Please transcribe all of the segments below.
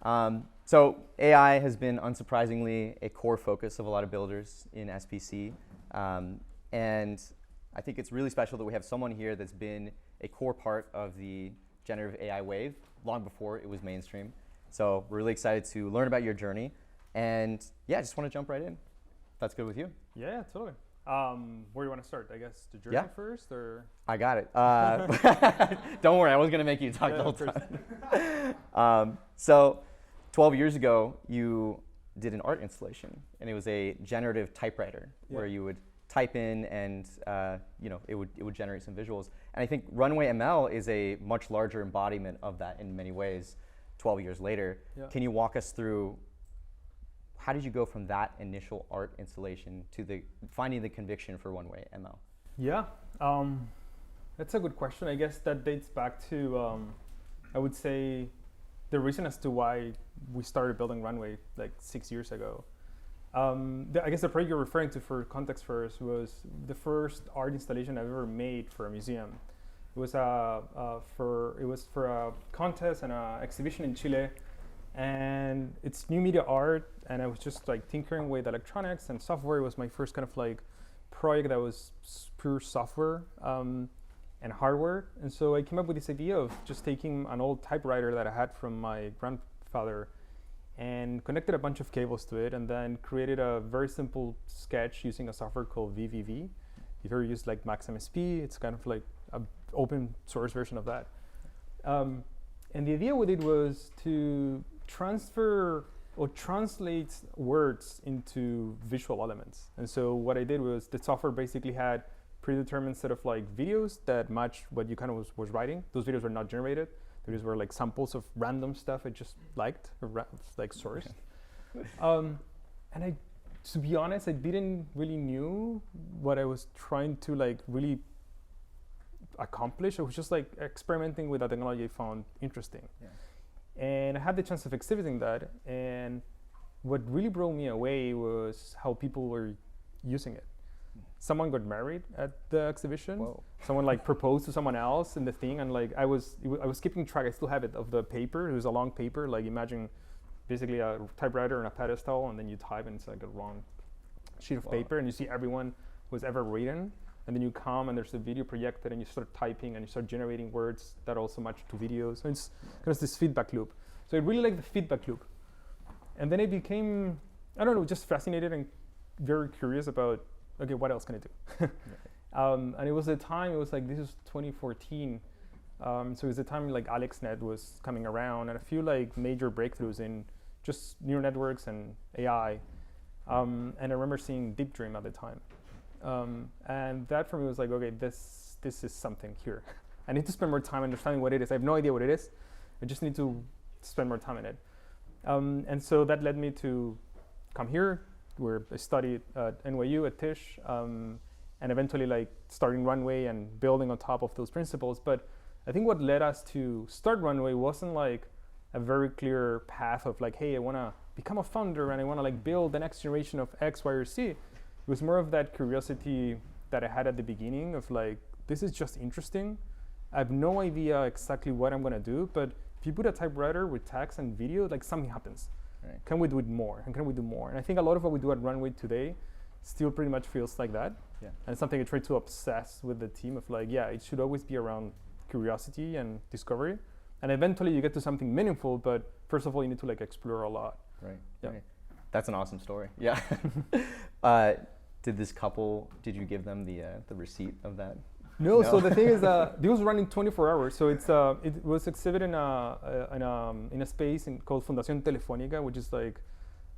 So AI has been unsurprisingly a core focus of a lot of builders in SPC. And I think it's really special that we have someone here that's been a core part of the generative AI wave long before it was mainstream. So we're really excited to learn about your journey. And yeah, I just want to jump right in. If that's good with you. Yeah, totally. Where do you want to start? I guess the journey first, or? I got it. Don't worry, I was going to make you talk the whole time. So 12 years ago, you did an art installation, and it was a generative typewriter where you would type in and it would generate some visuals. And I think Runway ML is a much larger embodiment of that in many ways 12 years later. Yeah. Can you walk us through how did you go from that initial art installation to finding the conviction for Runway ML? Yeah, that's a good question. I guess that dates back to, I would say, the reason as to why we started building Runway like 6 years ago. I guess the project you're referring to, for context first, was the first art installation I've ever made for a museum. It was for a contest and an exhibition in Chile, and it's new media art, and I was just like tinkering with electronics and software. It was my first kind of like project that was pure software and hardware. And so I came up with this idea of just taking an old typewriter that I had from my grandfather and connected a bunch of cables to it, and then created a very simple sketch using a software called VVV. If you ever used like MaxMSP, it's kind of like an open source version of that. And the idea with it was to transfer or translate words into visual elements. And so what I did was, the software basically had predetermined set of like videos that matched what you kind of was writing. Those videos were not generated. These were like samples of random stuff I just liked, or like sourced. And to be honest, I didn't really knew what I was trying to like really accomplish. I was just like experimenting with a technology I found interesting. Yeah. And I had the chance of exhibiting that. And what really blew me away was how people were using it. Someone got married at the exhibition. Whoa. Someone like proposed to someone else in the thing, and like I was keeping track. I still have it, of the paper. It was a long paper. Like imagine basically a typewriter and a pedestal, and then you type, and it's like a long sheet of paper, and you see everyone who's ever written. And then you come, and there's a video projected, and you start typing, and you start generating words that also match to videos. So it's kind of this feedback loop. So I really like the feedback loop. And then I became, I don't know, just fascinated and very curious about, okay, what else can I do? And it was the time, it was like, this is 2014. So it was the time like AlexNet was coming around, and a few like major breakthroughs in just neural networks and AI. And I remember seeing Deep Dream at the time. And that for me was like, okay, this is something here. I need to spend more time understanding what it is. I have no idea what it is. I just need to spend more time in it. And so that led me to come here, where I studied at NYU at Tisch, and eventually like starting Runway and building on top of those principles. But I think what led us to start Runway wasn't like a very clear path of like, hey, I want to become a founder and I want to like build the next generation of X, Y, or Z. It was more of that curiosity that I had at the beginning of like, this is just interesting. I have no idea exactly what I'm going to do, but if you put a typewriter with text and video, like something happens. Right. Can we do it more? And can we do more? And I think a lot of what we do at Runway today still pretty much feels like that. Yeah. And it's something I try to obsess with the team of like, yeah, it should always be around curiosity and discovery. And eventually you get to something meaningful, but first of all, you need to like explore a lot. Right. Yeah. Right. That's an awesome story. Yeah. Did you give them the receipt of that? No. So the thing is, this was running 24 hours. So it was exhibited in a space called Fundación Telefónica, which is like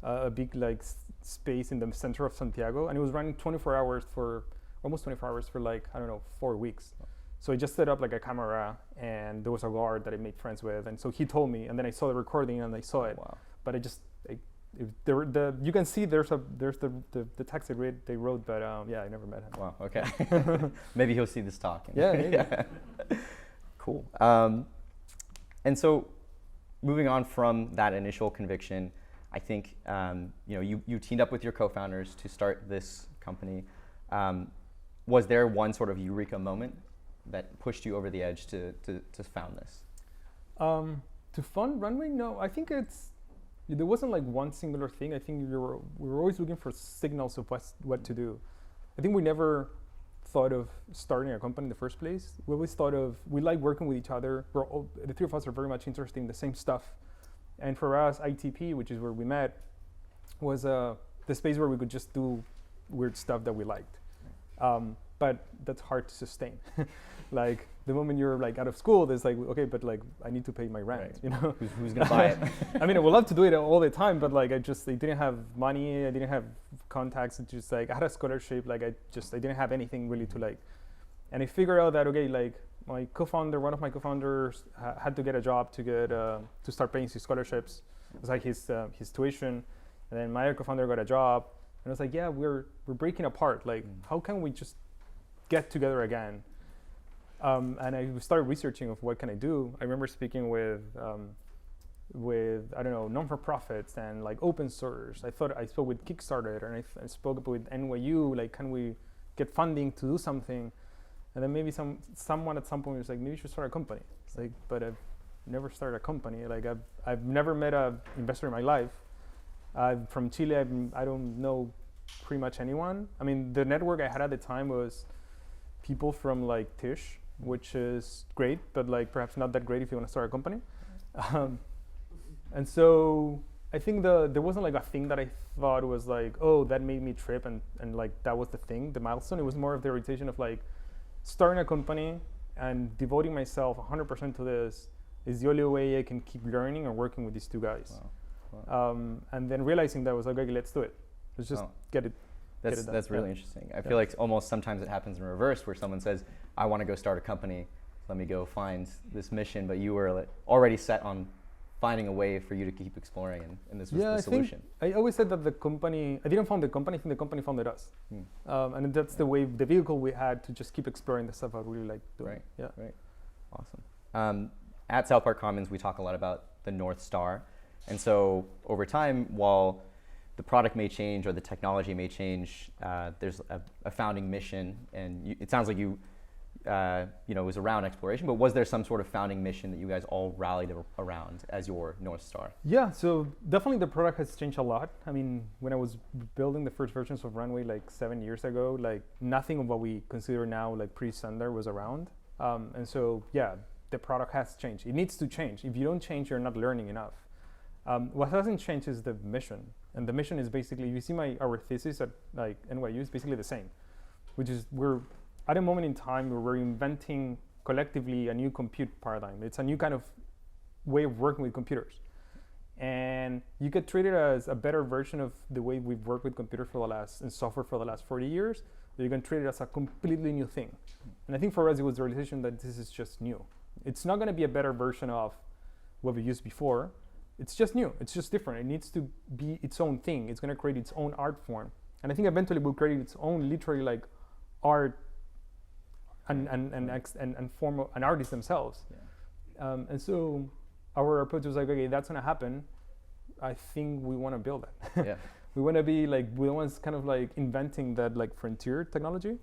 a big like space in the center of Santiago, and it was running 24 hours for almost 24 hours for like, I don't know, 4 weeks. So I just set up like a camera, and there was a guard that I made friends with, and so he told me, and then I saw the recording and I saw it. Wow. But you can see there's the text they wrote, but yeah, I never met him. Wow. Okay. Maybe he'll see this talk. Yeah. Maybe. Yeah. Cool. And so, moving on from that initial conviction, I think you teamed up with your co-founders to start this company. Was there one sort of eureka moment that pushed you over the edge to found this? To fund Runway? No, I think it's there wasn't like one singular thing. I think we were always looking for signals of what to do. I think we never thought of starting a company in the first place. We always thought of, we like working with each other. The three of us are very much interested in the same stuff. And for us, ITP, which is where we met, was the space where we could just do weird stuff that we liked. But that's hard to sustain. Like the moment you're like out of school, there's like, okay, but like I need to pay my rent, Right. you know? Who's gonna buy it? I mean, I would love to do it all the time, but like I didn't have money, I didn't have contacts. It's just like I had a scholarship, like I didn't have anything really to like. And I figured out that okay, like one of my co-founders had to get a job to start paying his scholarships. It was like his tuition, and then my other co-founder got a job, and I was like, yeah, we're breaking apart. Like, how can we just get together again? And I started researching of what can I do. I remember speaking with I don't know, non-for-profits and like open source. I spoke with Kickstarter, and I spoke with NYU. Like, can we get funding to do something? And then maybe someone at some point was like, maybe you should start a company. It's like, but I've never started a company. Like I've never met an investor in my life. I'm from Chile. I don't know pretty much anyone. I mean, the network I had at the time was people from like Tish, which is great, but like perhaps not that great if you want to start a company. And so I think there wasn't like a thing that I thought was like, oh, that made me trip and like that was the thing, the milestone. It was more of the realization of like starting a company and devoting myself 100% to this is the only way I can keep learning and working with these two guys. Wow. And then realizing that was like, okay, let's do it. Let's just get it. That's really interesting. I feel like almost sometimes it happens in reverse, where someone says, I want to go start a company, let me go find this mission, but you were like already set on finding a way for you to keep exploring, and this was the solution. I always said that I didn't found the company, I think the company founded us. And that's the vehicle we had to just keep exploring the stuff I really like doing. Right, yeah. Right, awesome. At South Park Commons, we talk a lot about the North Star. And so over time, while the product may change or the technology may change, there's a founding mission, and it sounds like it was around exploration, but was there some sort of founding mission that you guys all rallied around as your North Star? Yeah, so definitely the product has changed a lot. I mean, when I was building the first versions of Runway like 7 years ago, like nothing of what we consider now like pretty standard was around. And so, yeah, the product has changed. It needs to change. If you don't change, you're not learning enough. What hasn't changed is the mission. And the mission is basically, you see our thesis at like NYU is basically the same, which is we're at a moment in time where we're inventing collectively a new compute paradigm. It's a new kind of way of working with computers. And you could treat it as a better version of the way we've worked with computers and software for the last 40 years. Or you can treat it as a completely new thing. And I think for us, it was the realization that this is just new. It's not going to be a better version of what we used before. It's just new. It's just different. It needs to be its own thing. It's going to create its own art form. And I think eventually it will create its own literally like art and form an artist themselves. Yeah. And so our approach was like, okay, that's going to happen. I think we want to build that. Yeah. We want to be like, we're the ones kind of like inventing that like frontier technology.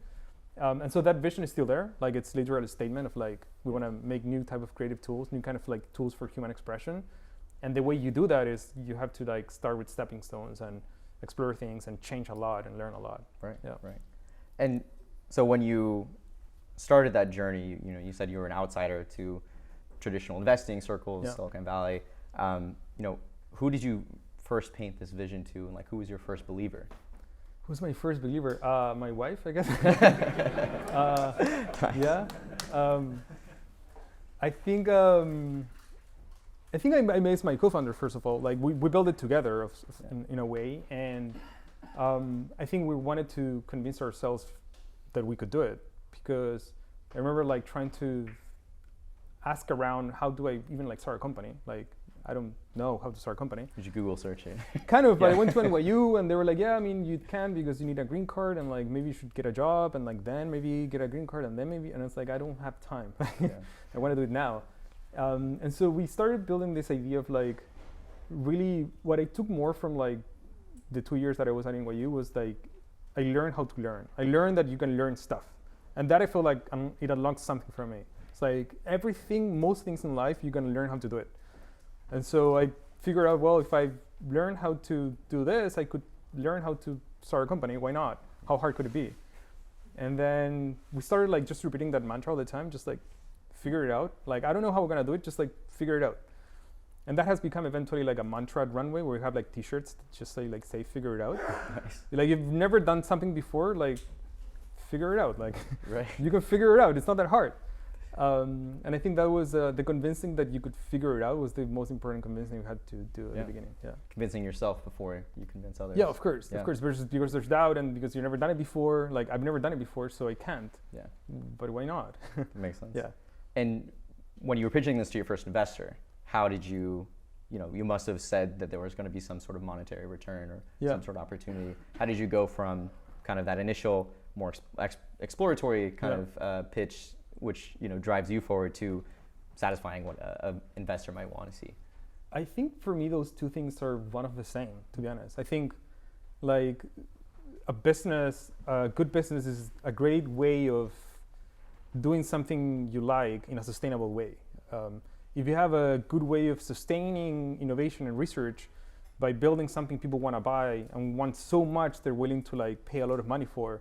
And so that vision is still there. Like it's literally a statement of like, we want to make new type of creative tools, new kind of like tools for human expression. And the way you do that is you have to like start with stepping stones and explore things and change a lot and learn a lot. Right. Yeah. Right. And so when you started that journey, you said you were an outsider to traditional investing circles, yeah. Silicon Valley. Who did you first paint this vision to, and like who was your first believer? Who's my first believer? My wife, I guess. Yeah. I think I made my co-founder, first of all. Like we built it together in a way, and I think we wanted to convince ourselves that we could do it, because I remember like trying to ask around, how do I even like start a company? Like I don't know how to start a company. Did you Google search it? Kind of, but I went to NYU and they were like, yeah, I mean, you can because you need a green card, and like maybe you should get a job, and like then maybe get a green card, and then maybe, and it's like, I don't have time. Yeah. I want to do it now. And so we started building this idea of like, really what I took more from like the 2 years that I was at NYU was like, I learned how to learn. I learned that you can learn stuff. And that I feel like it unlocked something for me. It's like most things in life, you're gonna learn how to do it. And so I figured out, well, if I learn how to do this, I could learn how to start a company. Why not? How hard could it be? And then we started like just repeating that mantra all the time, just like figure it out. Like, I don't know how we're gonna do it, just like figure it out. And that has become eventually like a mantra at Runway, where we have like t-shirts that just say figure it out. Nice. Like, you've never done something before, like figure it out. Like, Right. you can figure it out. It's not that hard. And I think that was the convincing that you could figure it out was the most important convincing you had to do at the beginning. Yeah. Convincing yourself before you convince others. Yeah, of course. Because there's doubt, and because you've never done it before. Like, I've never done it before, so I can't. Yeah. But why not? Makes sense. Yeah. And when you were pitching this to your first investor, how did you must have said that there was going to be some sort of monetary return or some sort of opportunity. How did you go from kind of that initial more exploratory kind of pitch, which drives you forward, to satisfying what an investor might want to see? I think for me, those two things are one of the same, to be honest. I think like a good business is a great way of doing something you like in a sustainable way. If you have a good way of sustaining innovation and research by building something people want to buy and want so much they're willing to like pay a lot of money for,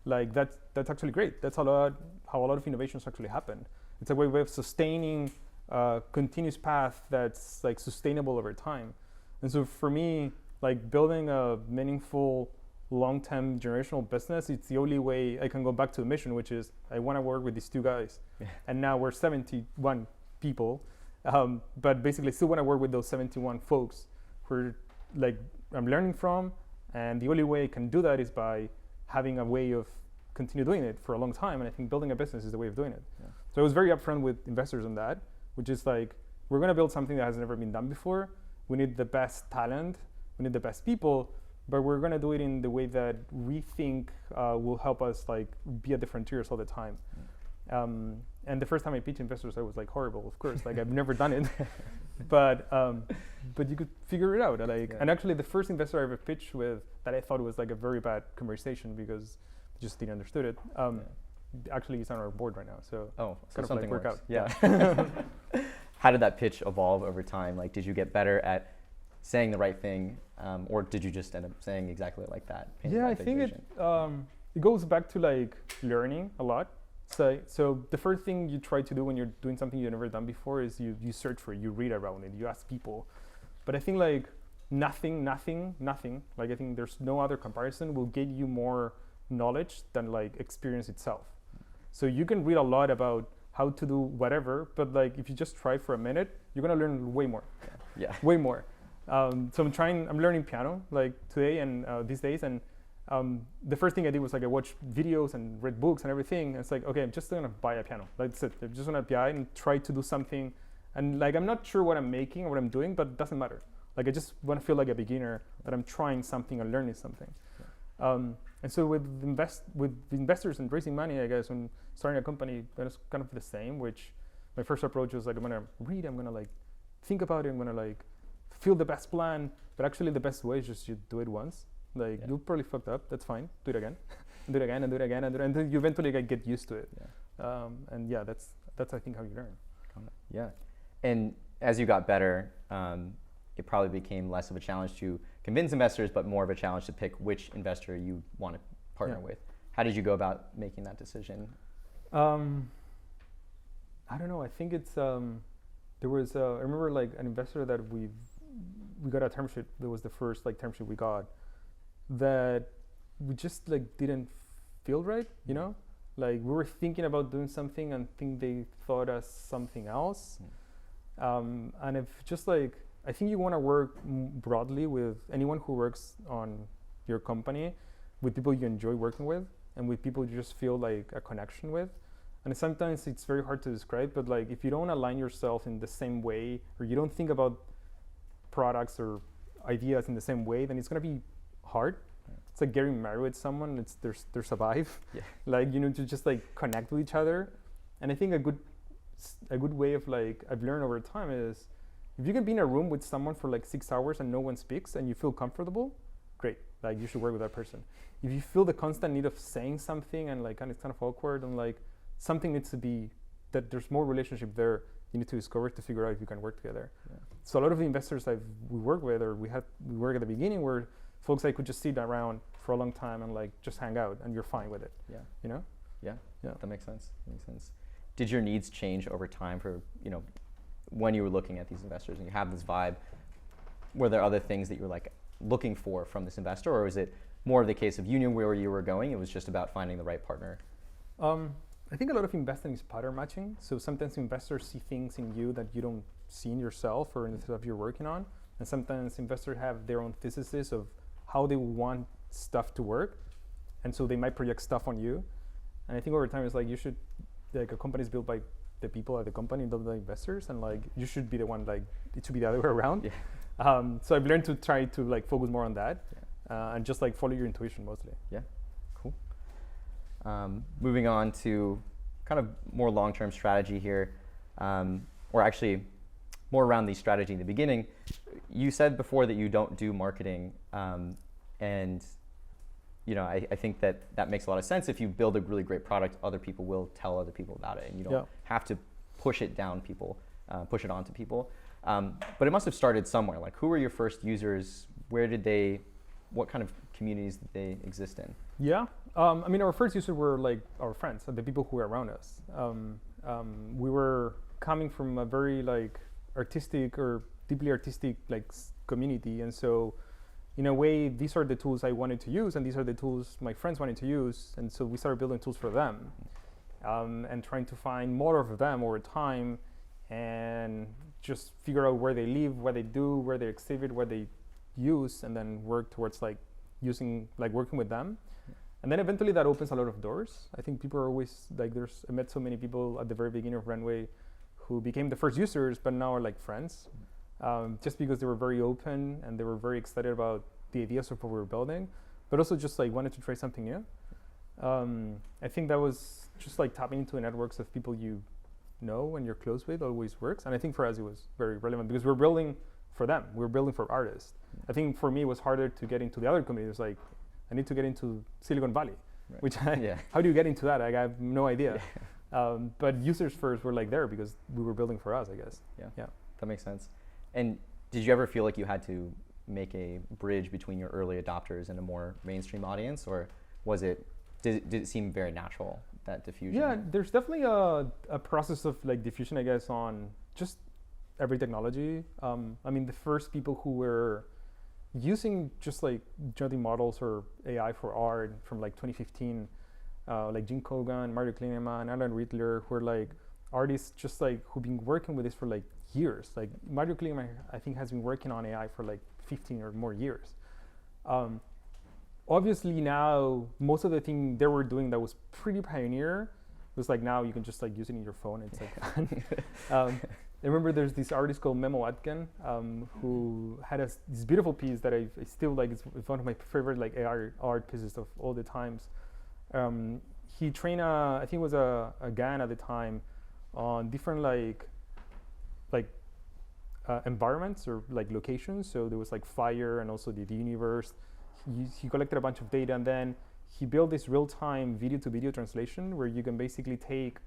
like that's actually great. That's how a lot of innovations actually happen. It's a way of sustaining a continuous path that's like sustainable over time. And so for me, like building a meaningful long-term generational business, it's the only way I can go back to the mission, which is I want to work with these two guys. And now we're 71 people, but basically still want to work with those 71 folks who like I'm learning from, and the only way I can do that is by having a way of continue doing it for a long time. And I think building a business is the way of doing it. So I was very upfront with investors on that, which is like, we're going to build something that has never been done before. We need the best talent, we need the best people, but we're going to do it in the way that we think will help us like be at the frontiers all the time. And the first time I pitched investors, I was like horrible, of course. Like, I've never done it, but you could figure it out. And actually, the first investor I ever pitched with that I thought was like a very bad conversation because I just didn't understood it. Actually, he's on our board right now, so so something like work works. out. Yeah. How did that pitch evolve over time? Like, did you get better at saying the right thing, or did you just end up saying exactly like that? Yeah, I think it goes back to like learning a lot. So the first thing you try to do when you're doing something you've never done before is you search for it, you read around it, you ask people. But I think like nothing, like I think there's no other comparison will get you more knowledge than like experience itself. So you can read a lot about how to do whatever, but like if you just try for a minute, you're gonna learn way more. Way more. So I'm learning piano like today and these days, and the first thing I did was like I watched videos and read books and everything. And it's like, okay, I'm just gonna buy a piano. That's it. I'm just gonna buy and try to do something. And like I'm not sure what I'm making or what I'm doing, but it doesn't matter. Like I just want to feel like a beginner that I'm trying something and learning something. And so with investors and raising money, I guess when starting a company, it's kind of the same. Which my first approach was like I'm gonna read, I'm gonna like think about it, I'm gonna like feel the best plan. But actually, the best way is just you do it once. Like you probably fucked up. That's fine. Do it again, and do it again, and do it again, and then you eventually get used to it. And yeah, that's I think how you learn. Yeah, and as you got better, it probably became less of a challenge to convince investors, but more of a challenge to pick which investor you want to partner with. How did you go about making that decision? I don't know. I think it's there was I remember like an investor that we got a term sheet. That was the first like term sheet we got. That we just like didn't feel right, like we were thinking about doing something and think they thought us something else. And if just like I think you want to work broadly with anyone who works on your company, with people you enjoy working with and with people you just feel like a connection with. And sometimes it's very hard to describe, but like if you don't align yourself in the same way, or you don't think about products or ideas in the same way, then it's going to be hard. It's like getting married with someone. There's a vibe. Like you need to just like connect with each other. And I think a good way of like I've learned over time is if you can be in a room with someone for like 6 hours and no one speaks and you feel comfortable, great. Like you should work with that person. If you feel the constant need of saying something and like and it's kind of awkward and like something needs to be that there's more relationship there, you need to discover to figure out if you can work together. Yeah. So a lot of the investors we work with, or we work at the beginning, were folks that could just sit around for a long time and like just hang out, and you're fine with it. Yeah. You know? Yeah. Yeah. That makes sense. Did your needs change over time for, when you were looking at these investors and you have this vibe? Were there other things that you were like looking for from this investor, or was it more of the case of you knew where you were going, it was just about finding the right partner? I think a lot of investing is pattern matching. So sometimes investors see things in you that you don't see in yourself or in the stuff you're working on. And sometimes investors have their own theses of how they want stuff to work. And so they might project stuff on you. And I think over time it's like a company is built by the people at the company, not the investors. And like you should be the one, like it should be the other way around. Yeah. So I've learned to try to like focus more on that and just like follow your intuition mostly. Yeah, cool. Moving on to kind of more long-term strategy here, or actually more around the strategy in the beginning. You said before that you don't do marketing, and I think that makes a lot of sense. If you build a really great product, other people will tell other people about it, and you don't have to push it onto people. But it must have started somewhere. Like, who were your first users? What kind of communities did they exist in? Yeah, our first users were like our friends, the people who were around us. We were coming from a very like artistic or deeply artistic like community, and so in a way, these are the tools I wanted to use, and these are the tools my friends wanted to use, and so we started building tools for them, and trying to find more of them over time, and just figure out where they live, what they do, where they exhibit, what they use, and then work towards like working with them. And then eventually that opens a lot of doors. I think people are always like, I met so many people at the very beginning of Runway who became the first users, but now are like friends, just because they were very open and they were very excited about the ideas of what we were building, but also just like wanted to try something new. I think that was just like tapping into the networks of people you know and you're close with always works. And I think for us it was very relevant because we're building for them. We're building for artists. I think for me it was harder to get into the other communities. Like, I need to get into Silicon Valley, right. which how do you get into that? I have no idea. But users first were like there because we were building for us, I guess. Yeah, that makes sense. And did you ever feel like you had to make a bridge between your early adopters and a more mainstream audience, or did it seem very natural, that diffusion? Yeah, there's definitely a process of like diffusion, I guess, on just every technology. The first people who were using just like generative models or AI for art from like 2015, like Jim Kogan, Mario Klineman, Alan Rittler, who are like artists just like who've been working with this for like years. Like Mario Klineman, I think, has been working on AI for like 15 or more years. Obviously now, most of the thing they were doing that was pretty pioneer was like now you can just like use it in your phone. It's like fun. I remember there's this artist called Memo Atkin who had this beautiful piece that I still like. It's one of my favorite like AR art pieces of all the times. He trained I think it was a GAN at the time on different like environments or like locations. So there was like fire and also the universe. He collected a bunch of data, and then he built this real-time video-to-video translation where you can basically take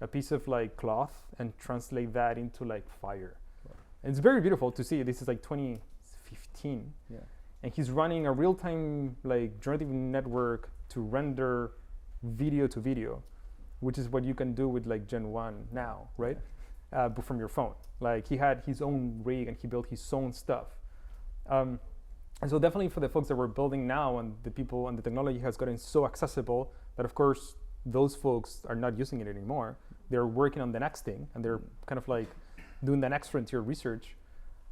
a piece of like cloth and translate that into like fire. Wow. And it's very beautiful to see. This is like 2015. Yeah. And he's running a real-time like generative network to render video to video, which is what you can do with like Gen 1 now, right? But from your phone. Like he had his own rig and he built his own stuff. And so definitely for the folks that we're building now, and the people and the technology has gotten so accessible that of course those folks are not using it anymore. They're working on the next thing, and they're kind of like doing the next frontier research.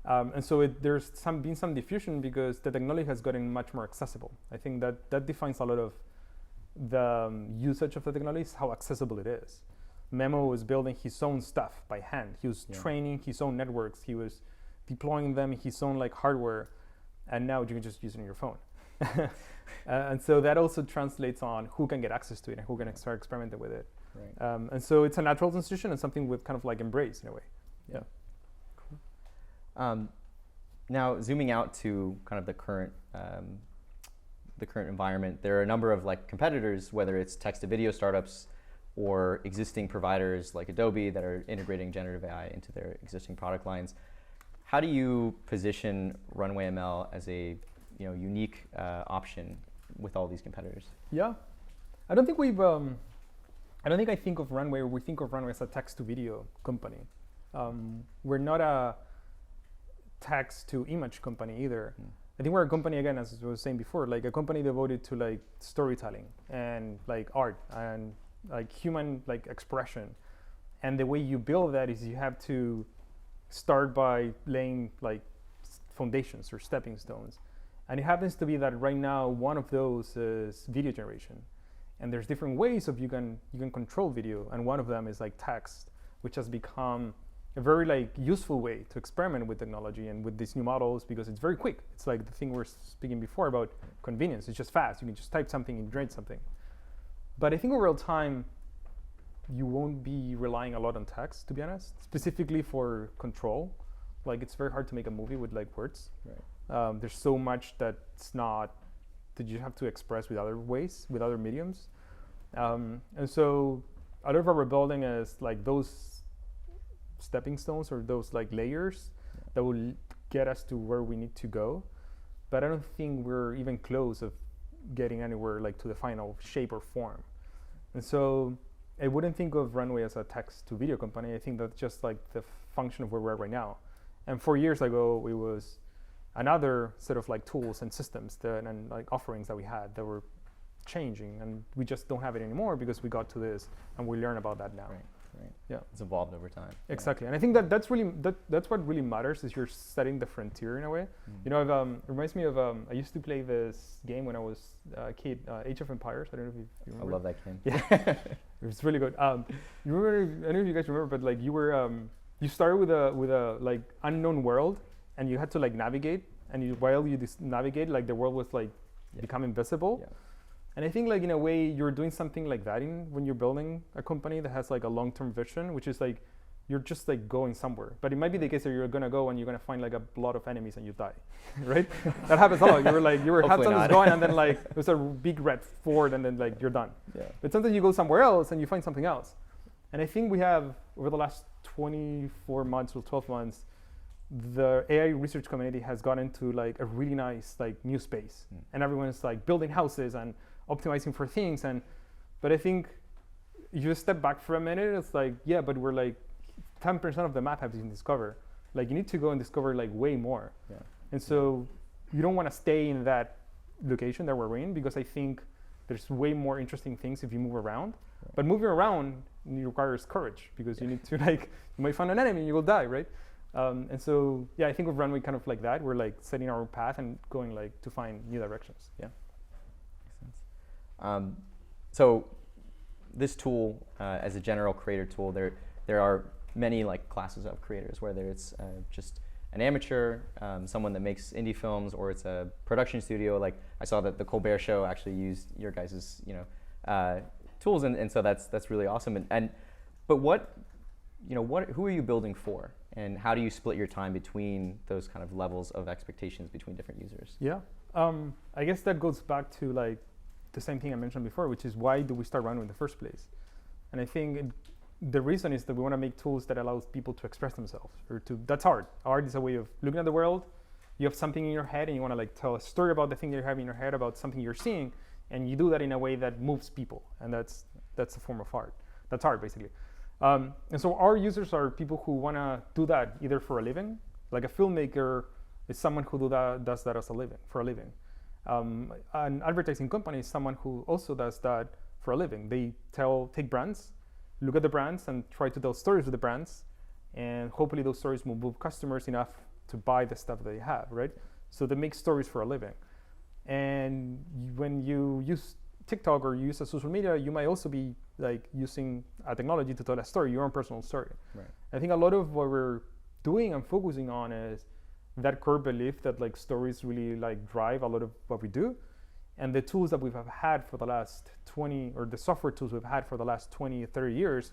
And so there's been some diffusion because the technology has gotten much more accessible. I think that defines a lot of the usage of the technology, is how accessible it is. Memo was building his own stuff by hand. He was training his own networks. He was deploying them in his own like hardware, and now you can just use it on your phone. And so that also translates on who can get access to it and who can start experimenting with it. Right. And so it's a natural transition and something we've kind of like embraced in a way. Yeah. Cool. Now zooming out to kind of the current environment, there are a number of like competitors, whether it's text to video startups or existing providers like Adobe that are integrating generative AI into their existing product lines. How do you position Runway ML as a unique option with all these competitors? Yeah, I don't think we've. I don't think I think of Runway, or we think of Runway as a text to video company. We're not a text to image company either. I think we're a company, again, as I was saying before, like a company devoted to like storytelling and like art and like human like expression. And the way you build that is you have to start by laying like foundations or stepping stones. And it happens to be that right now one of those is video generation. And there's different ways of you can control video, and one of them is like text, which has become a very like useful way to experiment with technology and with these new models, because it's very quick. It's like the thing we were speaking before about convenience. It's just fast. You can just type something and generate something. But I think over time, you won't be relying a lot on text, to be honest, specifically for control. Like it's very hard to make a movie with like words. Right. There's so much that's not, that you have to express with other ways, with other mediums. And so a lot of what we're building is like those stepping stones or those like layers that will get us to where we need to go. But I don't think we're even close of getting anywhere like to the final shape or form. And so I wouldn't think of Runway as a text to video company. I think that's just like the function of where we're at right now. And 4 years ago, it was another set of like tools and systems and like offerings that we had that were changing, and we just don't have it anymore because we got to this and we learn about that now. Right. Yeah, it's evolved over time. Exactly. And I think that's really that's what really matters, is you're setting the frontier in a way. You know, it reminds me of I used to play this game when I was a kid, Age of Empires. I don't know if you remember. I love that game. Yeah, it was really good. You remember? I don't know if you guys remember, but like you were you started with a like unknown world, and you had to like navigate, and while you navigate, like the world was like become invisible. Yeah. And I think like in a way you're doing something like that when you're building a company that has like a long-term vision, which is like you're just like going somewhere. But it might be the case that you're gonna go and you're gonna find like a lot of enemies and you die, right? That happens a lot. You were had something going and then like there's a big red fort and then like you're done. Yeah. But sometimes you go somewhere else and you find something else. And I think we have over the last 24 months or 12 months, the AI research community has gone into like a really nice like new space, and everyone's like building houses and optimizing for things. But I think if you step back for a minute, it's like, yeah, but we're like 10% of the map have been discovered. Like you need to go and discover like way more. Yeah. And so you don't want to stay in that location that we're in, because I think there's way more interesting things if you move around. Right. But moving around requires courage, because you need to like, you might find an enemy and you will die, right? And so, yeah, I think with Runway kind of like that. We're like setting our own path and going like to find new directions. Yeah. So this tool, as a general creator tool, there are many like classes of creators, whether it's just an amateur, someone that makes indie films, or it's a production studio. Like I saw that the Colbert Show actually used your guys' tools, and so that's really awesome. But who are you building for, and how do you split your time between those kind of levels of expectations between different users? Yeah, I guess that goes back to like the same thing I mentioned before, which is why do we start Runway in the first place? And I think the reason is that we want to make tools that allows people to express themselves, that's art. Art is a way of looking at the world. You have something in your head and you want to like tell a story about the thing that you have in your head, about something you're seeing, and you do that in a way that moves people, and that's a form of art. That's art, basically. And so our users are people who want to do that either for a living, like a filmmaker is someone who does that as for a living. An advertising company is someone who also does that for a living. They take brands, look at the brands, and try to tell stories with the brands, and hopefully those stories will move customers enough to buy the stuff that they have, right? So they make stories for a living. And when you use TikTok or you use a social media, you might also be like using a technology to tell a story, your own personal story. Right. I think a lot of what we're doing and focusing on is that core belief that like stories really like drive a lot of what we do. And the tools that we've had for the last 20, or the software tools we've had for the last 20, 30 years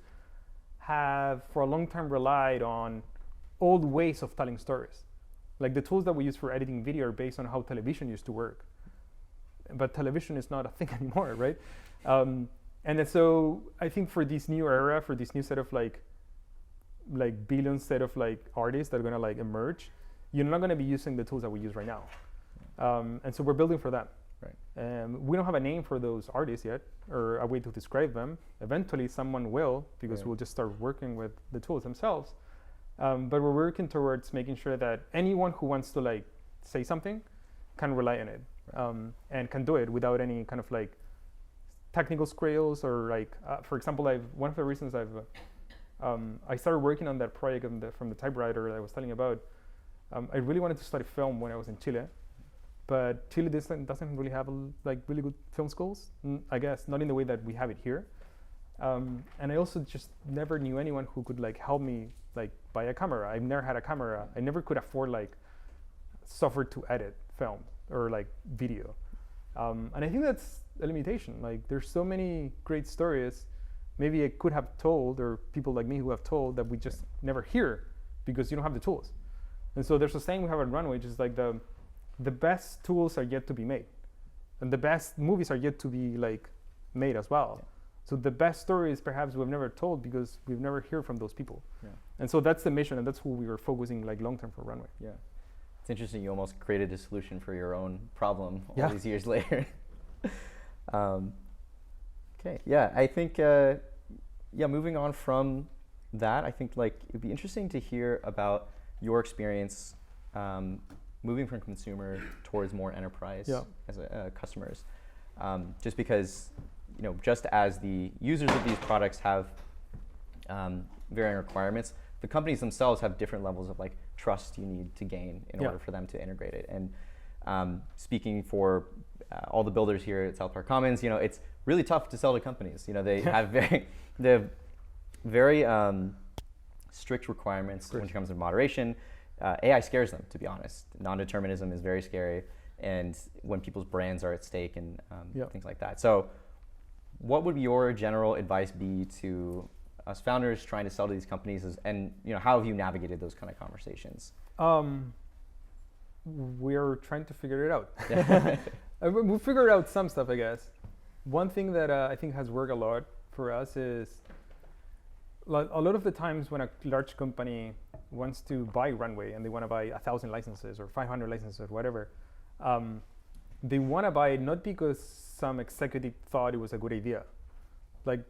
have for a long time relied on old ways of telling stories. Like the tools that we use for editing video are based on how television used to work. But television is not a thing anymore, right? And And then so I think for this new era, for this new set of like billion set of like artists that are gonna like emerge, you're not gonna be using the tools that we use right now. And so we're building for that. Right. We don't have a name for those artists yet, or a way to describe them. Eventually, someone will, because we'll just start working with the tools themselves. But we're working towards making sure that anyone who wants to like say something can rely on it, and can do it without any kind of like technical skills or like, for example, one of the reasons I started working on that project from the typewriter that I was telling you about. I really wanted to study film when I was in Chile. But Chile doesn't really have like really good film schools, I guess, not in the way that we have it here. And I also just never knew anyone who could like help me like buy a camera. I've never had a camera. I never could afford like software to edit film or like video. And I think that's a limitation. Like there's so many great stories maybe I could have told, or people like me who have told, that we just never hear because you don't have the tools. And so there's a saying we have at Runway, which is like the best tools are yet to be made, and the best movies are yet to be like made as well. Yeah. So the best stories perhaps we've never told because we've never heard from those people. Yeah. And so that's the mission, and that's who we were focusing like long term for Runway. Yeah, it's interesting. You almost created a solution for your own problem all these years later. Okay, yeah, I think moving on from that, I think like it'd be interesting to hear about your experience. Moving from consumer towards more enterprise as customers, just because, just as the users of these products have varying requirements, the companies themselves have different levels of like trust you need to gain in order for them to integrate it. And speaking for all the builders here at South Park Commons, it's really tough to sell to companies. They have very strict requirements when it comes to moderation. AI scares them, to be honest. Non-determinism is very scary, and when people's brands are at stake and things like that. So what would your general advice be to us founders trying to sell to these companies, and how have you navigated those kind of conversations? We're trying to figure it out. We figured out some stuff, I guess. One thing that I think has worked a lot for us is a lot of the times when a large company wants to buy Runway and they want to buy 1,000 licenses or 500 licenses or whatever, they want to buy it not because some executive thought it was a good idea. Like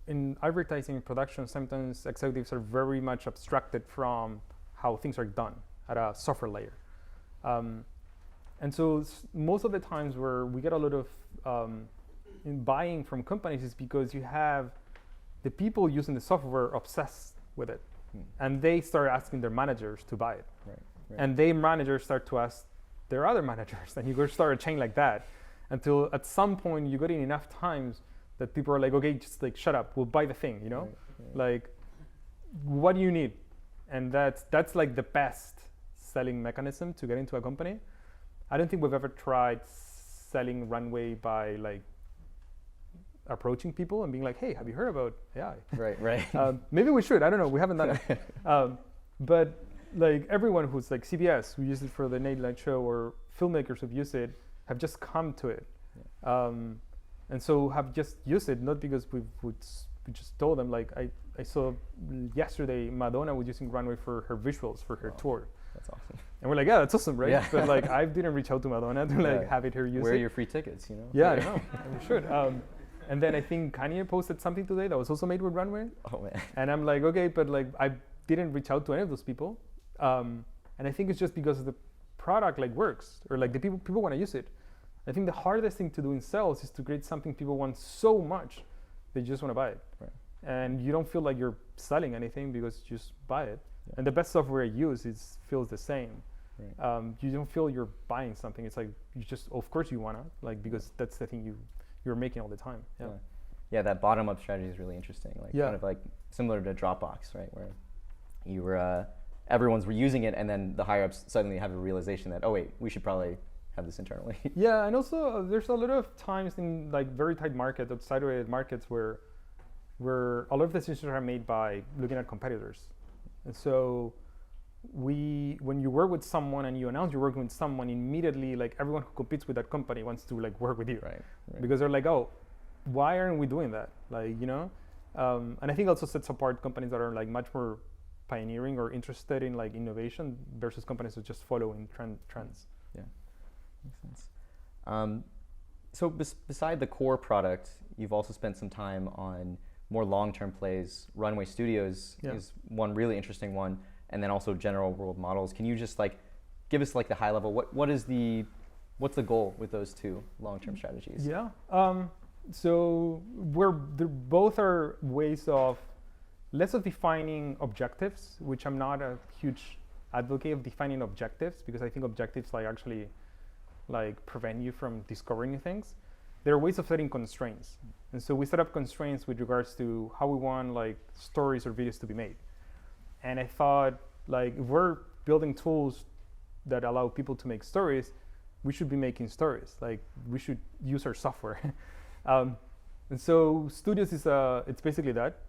in advertising production, sometimes executives are very much abstracted from how things are done at a software layer. And so most of the times where we get a lot of in buying from companies is because you have the people using the software obsessed with it. And they start asking their managers to buy it. Right. And their managers start to ask their other managers, and you go start a chain like that until at some point you got in enough times that people are like, okay, just like shut up, we'll buy the thing, Right. Like, what do you need? And that's like the best selling mechanism to get into a company. I don't think we've ever tried selling Runway by like approaching people and being like, hey, have you heard about AI? Right. Maybe we should. I don't know. We haven't done it. But like everyone who's like CBS, who used it for the Late Night Show, or filmmakers who've used it, have just come to it. And so have just used it, not because we just told them. Like I saw yesterday, Madonna was using Runway for her visuals for her tour. That's awesome. And we're like, yeah, that's awesome, right? Yeah. But like, I didn't reach out to Madonna to like have it here use it. Where are your free tickets, Yeah, I know. We should. And then I think Kanye posted something today that was also made with Runway. Oh man. And I'm like, okay, but like I didn't reach out to any of those people. And I think it's just because the product like works, or like the people want to use it. I think the hardest thing to do in sales is to create something people want so much they just want to buy it. Right. And you don't feel like you're selling anything because you just buy it. Yeah. And the best software I use feels the same. Right. You don't feel you're buying something. It's like you just, of course you wanna, like, because that's the thing you're making all the time. Yeah, that bottom-up strategy is really interesting. Like kind of like similar to Dropbox, right? Where you were everyone's using it, and then the higher-ups suddenly have a realization that, oh wait, we should probably have this internally. Yeah, and also there's a lot of times in like very tight markets, saturated markets, where a lot of decisions are made by looking at competitors. And so when you work with someone and you announce you're working with someone, immediately like everyone who competes with that company wants to like work with you, right? Because they're like, oh, why aren't we doing that? Like, you know, and I think also sets apart companies that are like much more pioneering or interested in like innovation versus companies that just following trends. Yeah, makes sense. So beside the core product, you've also spent some time on more long-term plays. Runway Studios is one really interesting one, and then also general world models. Can you just like give us like the high level? What's the goal with those two long-term strategies? Yeah. So both are ways of less of defining objectives, which I'm not a huge advocate of defining objectives, because I think objectives like actually like prevent you from discovering new things. There are ways of setting constraints. And so we set up constraints with regards to how we want like stories or videos to be made. And I thought like if we're building tools that allow people to make stories, we should be making stories. Like we should use our software. And so Studios is it's basically that.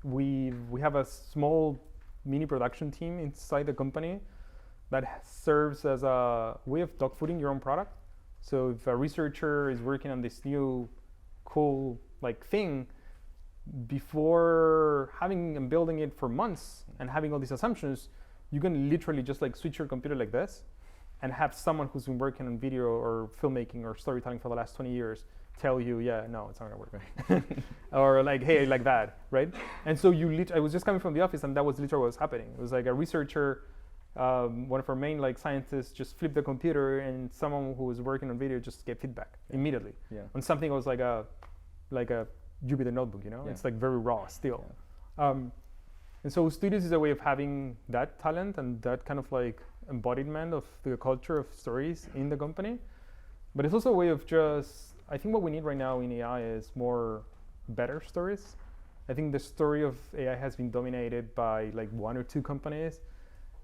We have a small mini production team inside the company that serves as a way of dogfooding your own product. So if a researcher is working on this new cool like thing, before having and building it for months and having all these assumptions, you can literally just like switch your computer like this and have someone who's been working on video or filmmaking or storytelling for the last 20 years tell you, yeah, no, it's not gonna work. Right? Or like, hey, like that, right? And so I was just coming from the office and that was literally what was happening. It was like a researcher, one of our main like scientists just flipped the computer and someone who was working on video just gave feedback immediately on something that was like a Jupyter notebook, you know? It's like very raw still. And so Studios is a way of having that talent and that kind of like embodiment of the culture of stories in the company. But it's also a way of I think what we need right now in AI is more better stories. I think the story of AI has been dominated by like one or two companies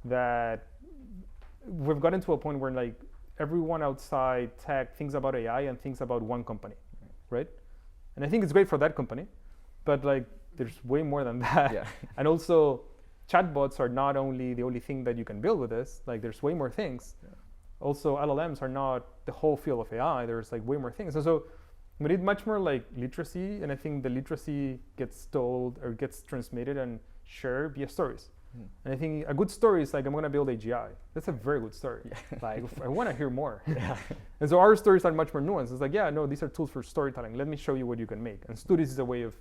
that we've gotten to a point where like everyone outside tech thinks about AI and thinks about one company, right? And I think it's great for that company, but like there's way more than that. Yeah. And also chatbots are not only the only thing that you can build with this, like there's way more things. Yeah. Also LLMs are not the whole field of AI, there's like way more things. And so we need much more like literacy, and I think the literacy gets told or gets transmitted and shared via stories. And I think a good story is like, I'm gonna build AGI. That's a very good story. Yeah. Like, I wanna hear more. Yeah. And so our stories are much more nuanced. It's like, yeah, no, these are tools for storytelling. Let me show you what you can make. And Studios is a way of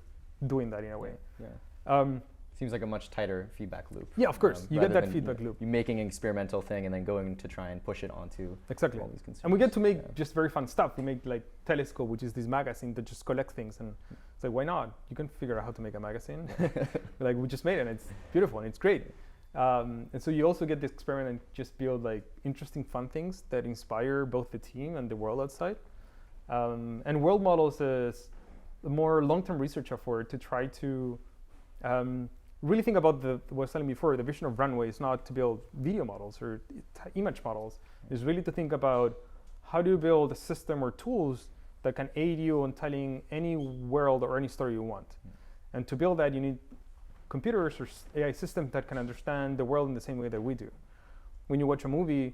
doing that in a way. Yeah. Seems like a much tighter feedback loop. Yeah, of course. You get that feedback loop. You're making an experimental thing and then going to try and push it onto all these consumers. And we get to make just very fun stuff. We make like Telescope, which is this magazine that just collects things. And it's like, why not? You can figure out how to make a magazine. Like we just made it and it's beautiful and it's great. And so you also get to experiment and just build like interesting fun things that inspire both the team and the world outside. And world models is a more long-term research effort to try to really think about what I was telling before. The vision of Runway is not to build video models or image models. It's really to think about how do you build a system or tools that can aid you in telling any world or any story you want. And to build that, you need computers or AI systems that can understand the world in the same way that we do. When you watch a movie,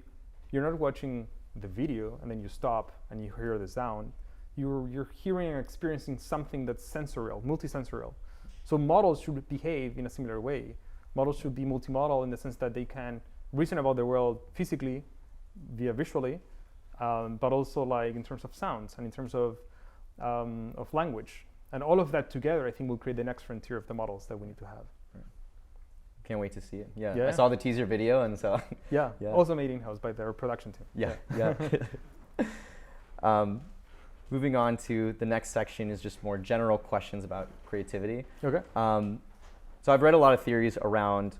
you're not watching the video and then you stop and you hear the sound. You're hearing and experiencing something that's sensorial, multisensorial. So models should behave in a similar way. Models should be multimodal in the sense that they can reason about the world physically, via visually, but also like in terms of sounds and in terms of language. And all of that together, I think, will create the next frontier of the models that we need to have. Right. Can't wait to see it. Yeah. I saw the teaser video, and so. Yeah. Also made in-house by their production team. Yeah. Moving on to the next section is just more general questions about creativity. Okay. So I've read a lot of theories around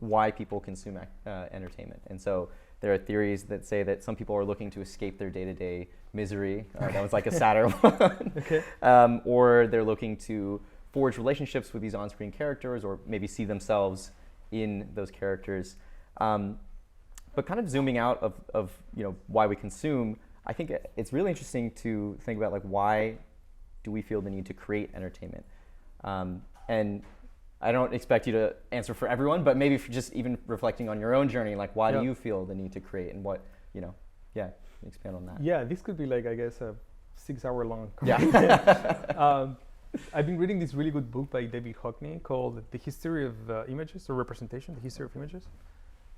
why people consume entertainment, and so there are theories that say that some people are looking to escape their day-to-day misery. That was like a sadder one. Okay. Or they're looking to forge relationships with these on-screen characters, or maybe see themselves in those characters. But kind of zooming out of why we consume, I think it's really interesting to think about like why do we feel the need to create entertainment? And I don't expect you to answer for everyone, but maybe for just even reflecting on your own journey, like why do you feel the need to create, and what, expand on that. Yeah, this could be like, I guess, a 6-hour long. Yeah. I've been reading this really good book by David Hockney called The History of Images or Representation, The History of Images.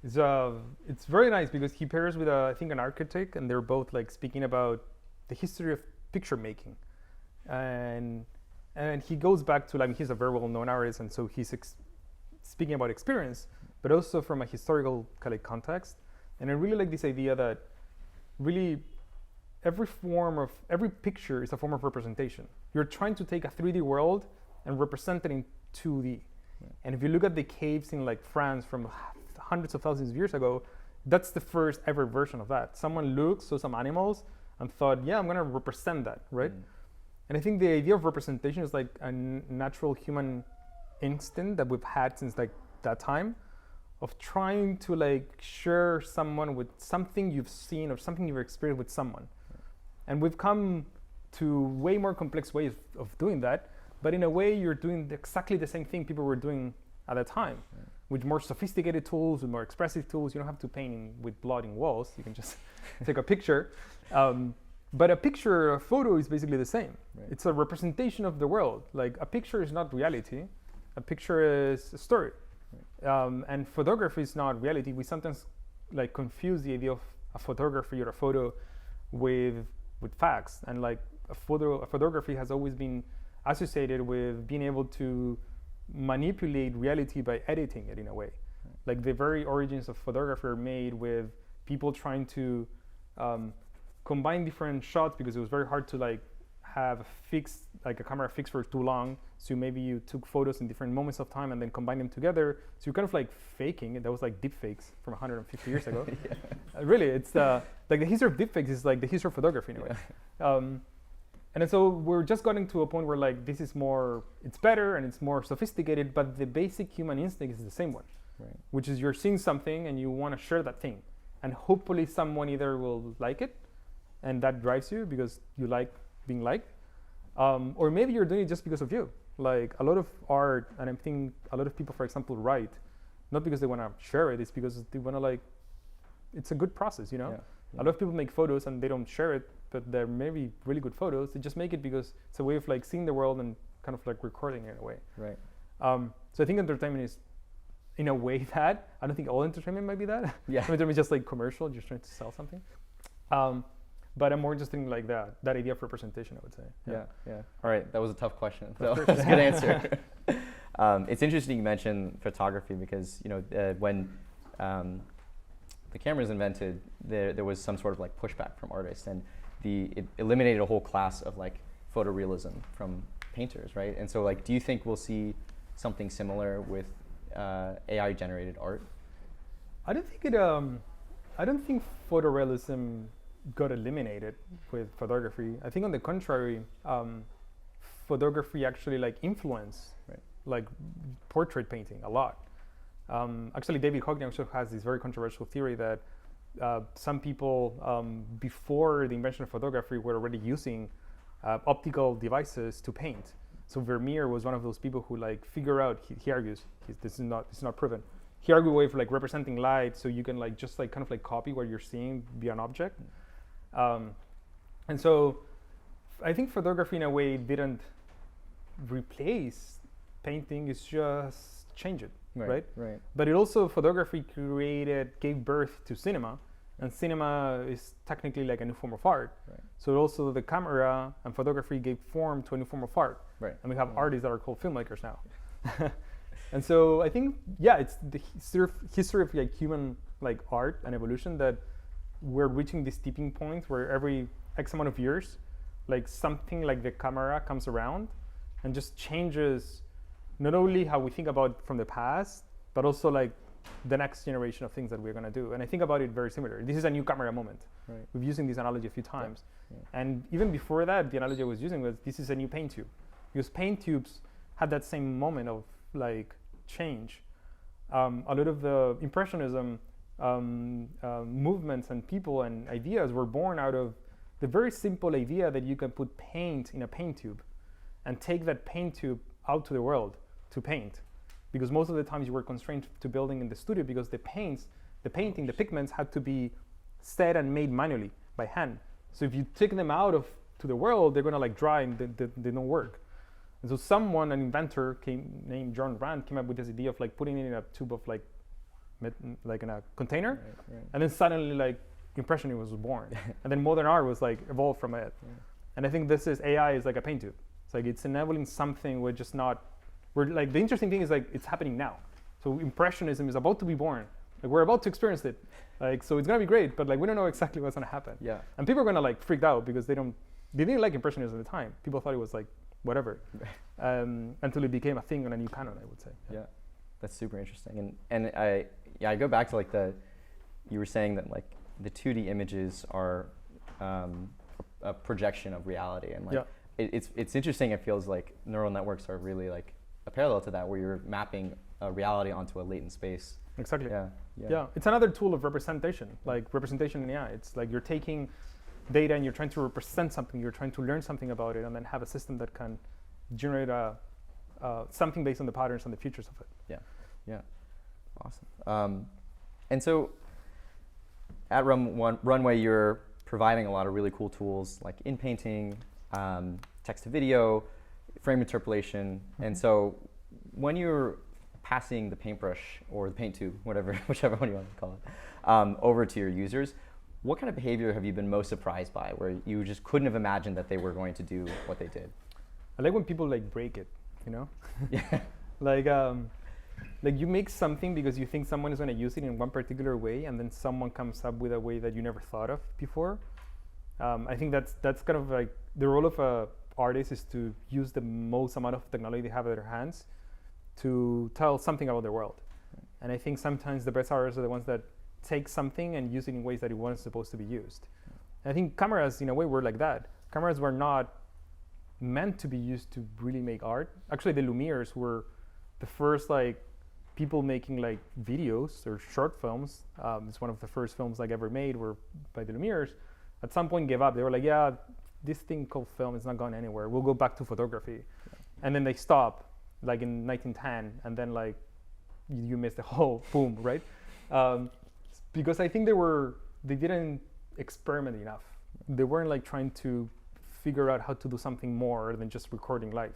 It's very nice because he pairs with, I think, an architect, and they're both like speaking about the history of picture making. And he goes back to, like, he's a very well-known artist, and so he's speaking about experience, but also from a historical kind of context. And I really like this idea that really every picture is a form of representation. You're trying to take a 3D world and represent it in 2D. Yeah. And if you look at the caves in like France from hundreds of thousands of years ago, that's the first ever version of that. Someone saw some animals and thought, yeah, I'm gonna represent that, right? And I think the idea of representation is like a natural human instinct that we've had since like that time, of trying to like share someone with something you've seen or something you've experienced with someone. And we've come to way more complex ways of doing that, but in a way you're doing exactly the same thing people were doing at that time, with more sophisticated tools, with more expressive tools. You don't have to paint with blood in walls. You can just take a picture. But a picture, a photo is basically the same. Right. It's a representation of the world. Like, a picture is not reality. A picture is a story. Right. And photography is not reality. We sometimes like confuse the idea of a photography or a photo with facts. And like a photography has always been associated with being able to manipulate reality by editing it in a way. Right. Like the very origins of photography are made with people trying to combine different shots, because it was very hard to like have a camera fixed for too long. So maybe you took photos in different moments of time and then combine them together. So you're kind of like faking it. That was like deep fakes from 150 years ago. Yeah. Really, it's like the history of deep fakes is like the history of photography in a way. Yeah. And then so we're just getting to a point where like this is more, it's better and it's more sophisticated, but the basic human instinct is the same one, right? Which is you're seeing something and you want to share that thing. And hopefully someone either will like it, and that drives you because you like being liked, or maybe you're doing it just because of you. Like a lot of art, and I think a lot of people, for example, write, not because they want to share it, it's because they want to like, it's a good process, you know? Yeah. Yeah. A lot of people make photos and they don't share it, but they're maybe really good photos. They just make it because it's a way of like seeing the world and kind of like recording it in a way. Right. So I think entertainment is, in a way, that. I don't think all entertainment might be that. Yeah. Entertainment is just like commercial, just trying to sell something. But I'm more interested in like that idea of representation, I would say. Yeah. All right, that was a tough question. So that's a good answer. It's interesting you mentioned photography because, you know, when the camera was invented, there was some sort of like pushback from artists, and it eliminated a whole class of like photorealism from painters, right? And so like, do you think we'll see something similar with AI generated art? I don't think photorealism got eliminated with photography. I think on the contrary, photography actually like influenced like portrait painting a lot. Actually, David Hockney also has this very controversial theory that some people before the invention of photography were already using optical devices to paint. So Vermeer was one of those people who like figure out, he argues, this is not proven. He argued a way for like representing light, so you can like just like kind of like copy what you're seeing be an object. And so I think photography in a way didn't replace painting, it's just change it, right? But it also, photography gave birth to cinema, and cinema is technically like a new form of art. Right. So also the camera and photography gave form to a new form of art. Right. And we have artists that are called filmmakers now. And so I think, yeah, it's the history of like human like art and evolution that we're reaching this tipping point where every X amount of years, like something like the camera comes around and just changes not only how we think about from the past, but also like the next generation of things that we're going to do. And I think about it very similar. This is a new camera moment. Right. We've using this analogy a few times. Yeah. And even before that, the analogy I was using was this is a new paint tube, because paint tubes had that same moment of like change. A lot of the Impressionism movements and people and ideas were born out of the very simple idea that you can put paint in a paint tube and take that paint tube out to the world to paint. Because most of the times you were constrained to building in the studio because the pigments had to be set and made manually by hand. So if you take them out to to the world, they're gonna like dry and they don't work. And so an inventor named John Rand came up with this idea of like putting it in a tube of like in a container, and then suddenly like Impressionism was born, and then modern art was like evolved from it. And I think AI is like a paint tube. It's like it's enabling something we're like, the interesting thing is like it's happening now. So Impressionism is about to be born. Like we're about to experience it. Like, so it's gonna be great, but like we don't know exactly what's gonna happen. Yeah. And people are gonna like freak out because they didn't like Impressionism at the time. People thought it was like whatever, until it became a thing on a new canon, I would say. Yeah, that's super interesting. And I go back to you were saying that like the 2D images are a projection of reality, and like it's interesting. It feels like neural networks are really like a parallel to that, where you're mapping a reality onto a latent space. Exactly. Yeah. It's another tool of representation, like representation in AI. It's like you're taking data and you're trying to represent something, you're trying to learn something about it, and then have a system that can generate something based on the patterns and the features of it. Yeah. Awesome. And so at Runway, you're providing a lot of really cool tools like in painting, text to video, frame interpolation. And so when you're passing the paintbrush or the paint tube, whichever one you want to call it, over to your users, what kind of behavior have you been most surprised by, where you just couldn't have imagined that they were going to do what they did? I like when people like break it, you know? Yeah. Like you make something because you think someone is going to use it in one particular way, and then someone comes up with a way that you never thought of before. I think that's kind of like the role of a artist, is to use the most amount of technology they have at their hands to tell something about the world. And I think sometimes the best artists are the ones that take something and use it in ways that it wasn't supposed to be used. And I think cameras, in a way, were like that. Cameras were not meant to be used to really make art. Actually, the Lumieres were the first like people making like videos or short films. It's one of the first films like ever made were by the Lumieres. At some point gave up. They were like, yeah, this thing called film is not going anywhere. We'll go back to photography. And then they stopped like in 1910, and then like you missed the whole boom, right? Because I think they didn't experiment enough. They weren't like trying to figure out how to do something more than just recording live.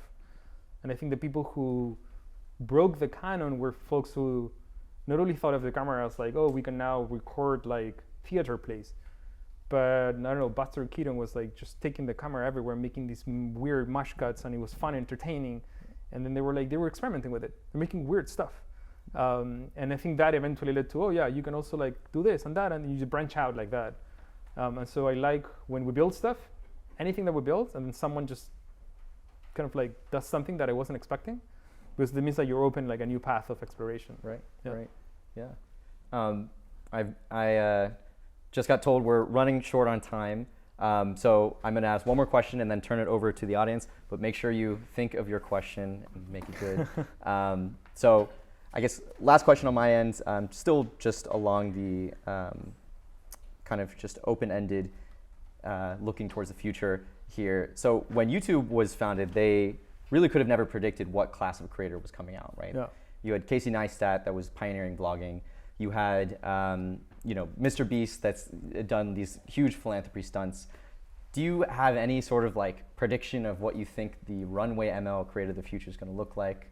And I think the people who broke the canon were folks who not only thought of the camera as like, oh, we can now record like theater plays, but I don't know, Buster Keaton was like just taking the camera everywhere, making these weird mush cuts, and it was fun, entertaining. And then they were experimenting with it. They're making weird stuff. And I think that eventually led to, oh yeah, you can also like do this and that, and you just branch out like that. And so I like when we build stuff, anything that we build, and then someone just kind of like does something that I wasn't expecting, because that means that you're open like a new path of exploration. Right. I just got told we're running short on time. So I'm going to ask one more question and then turn it over to the audience, but make sure you think of your question and make it good. So I guess last question on my end, still just along the kind of just open-ended, looking towards the future here. So when YouTube was founded, they really could have never predicted what class of creator was coming out, right? Yeah. You had Casey Neistat that was pioneering vlogging. You had Mr. Beast that's done these huge philanthropy stunts. Do you have any sort of like prediction of what you think the Runway ML creator of the future is going to look like?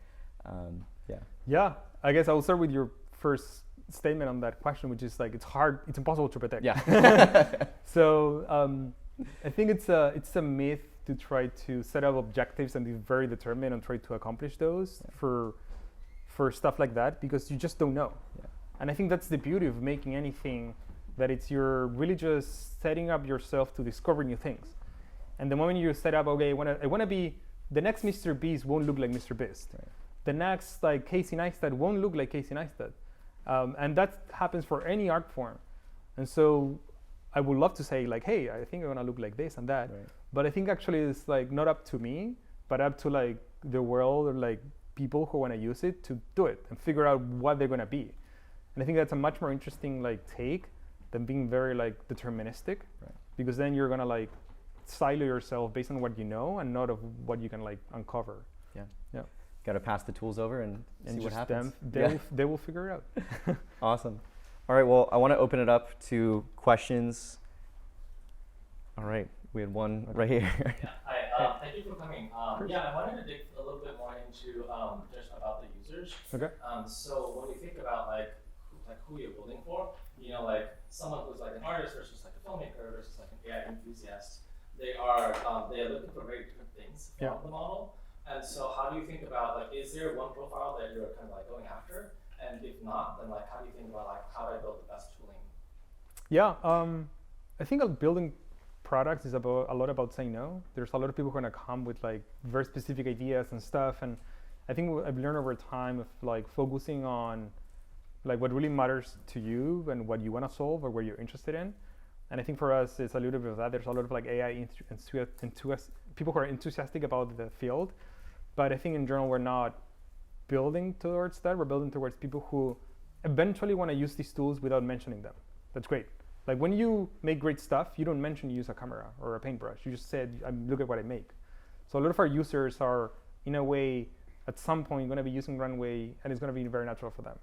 Yeah, I guess I will start with your first statement on that question, which is like it's impossible to predict. Yeah. So I think it's a myth to try to set up objectives and be very determined and try to accomplish those for stuff like that, because you just don't know. Yeah. And I think that's the beauty of making anything, that you're really just setting up yourself to discover new things. And the moment you set up, okay, I wanna be, the next Mr. Beast won't look like Mr. Beast. Right. The next like Casey Neistat won't look like Casey Neistat. And that happens for any art form. And so I would love to say like, hey, I think I'm gonna look like this and that. Right. But I think actually it's like not up to me, but up to like the world or like people who wanna use it to do it and figure out what they're gonna be. And I think that's a much more interesting like take than being very like deterministic, right. Because then you're gonna like silo yourself based on what you know and not of what you can like uncover. Yeah. Got to pass the tools over and see what happens. They will figure it out. Awesome. All right. Well, I want to open it up to questions. All right. We had one right here. Yeah. Hi. Thank you for coming. Yeah, I wanted to dig a little bit more into just about the users. Okay. So when you think about like who you're building for, like someone who's like an artist versus like a filmmaker versus like an AI enthusiast, they are looking for very different things from the model. And so how do you think about like, is there one profile that you're kind of like going after? And if not, then like how do you think about like how do I build the best tooling? Yeah, I think building products is a lot about saying no. There's a lot of people who are gonna come with like very specific ideas and stuff, and I think what I've learned over time of like focusing on like what really matters to you and what you want to solve or what you're interested in. And I think for us, it's a little bit of that. There's a lot of like AI people who are enthusiastic about the field, but I think in general we're not building towards that. We're building towards people who eventually want to use these tools without mentioning them. That's great. Like when you make great stuff, you don't mention you use a camera or a paintbrush. You just said, look at what I make. So a lot of our users are, in a way, at some point going to be using Runway, and it's going to be very natural for them.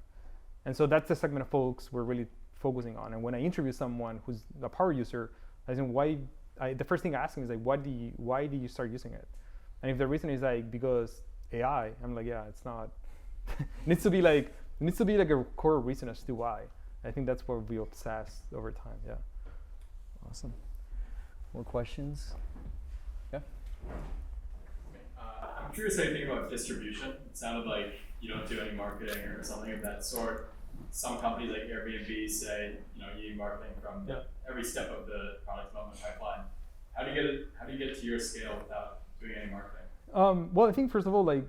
And so that's the segment of folks we're really focusing on. And when I interview someone who's a power user, I think the first thing I ask them is like, why do you start using it? And if the reason is like because AI, I'm like, yeah, it's not. it needs to be like a core reason as to why. I think that's where we obsess over time. Yeah. Awesome. More questions? Yeah. I'm curious how you think about distribution. It sounded like you don't do any marketing or something of that sort. Some companies like Airbnb say, you need marketing from every step of the product development pipeline. How do you get to your scale without doing any marketing? Well, I think first of all, like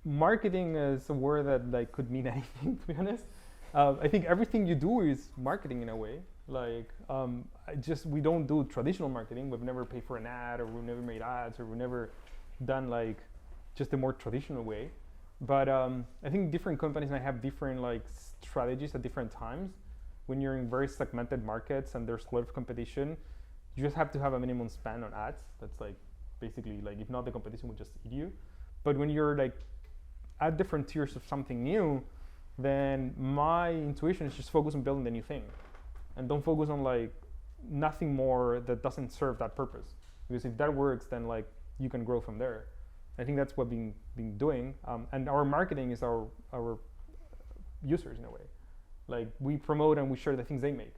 marketing is a word that like could mean anything, to be honest. I think everything you do is marketing in a way. Like, we don't do traditional marketing. We've never paid for an ad, or we've never made ads, or we've never done like just a more traditional way. But I think different companies might have different like strategies at different times. When you're in very segmented markets and there's a lot of competition, you just have to have a minimum spend on ads. That's like basically like, if not, the competition will just eat you. But when you're like at different tiers of something new, then my intuition is just focus on building the new thing, and don't focus on like nothing more that doesn't serve that purpose. Because if that works, then like you can grow from there. I think that's what we've been doing, and our marketing is our users in a way. Like we promote and we share the things they make,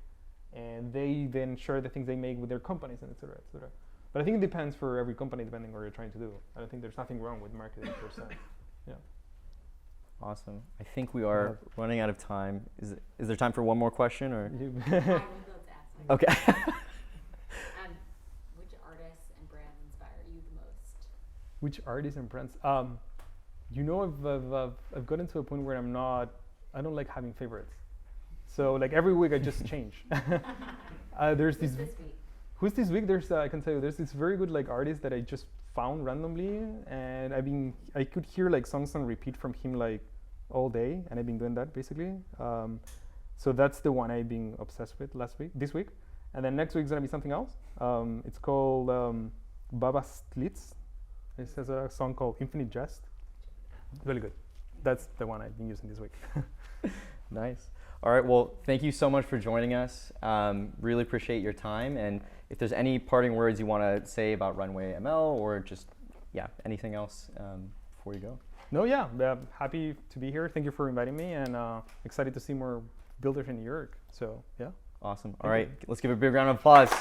and they then share the things they make with their companies, and et cetera, et cetera. But I think it depends for every company depending on what you're trying to do. I don't think there's nothing wrong with marketing per se. Yeah. Awesome. I think we are running out of time. Is there time for one more question, or? I will go to ask. Okay. Which artists and brands inspire you the most? Which artists and brands? I've gotten to a point where I don't like having favorites. So like every week I just change. There's Who's this week? Who's this week? I can tell you, there's this very good like artist that I just found randomly, and I could hear like songs on repeat from him like all day, and I've been doing that basically. So that's the one I've been obsessed with this week, and then next week's gonna be something else. It's called Baba Slits. It has a song called Infinite Jest. Really good. That's the one I've been using this week. Nice. All right. Well, thank you so much for joining us. Really appreciate your time. And if there's any parting words you want to say about Runway ML, or just anything else before you go. No, happy to be here. Thank you for inviting me, and excited to see more builders in New York. So yeah. Awesome. All right. Let's give a big round of applause.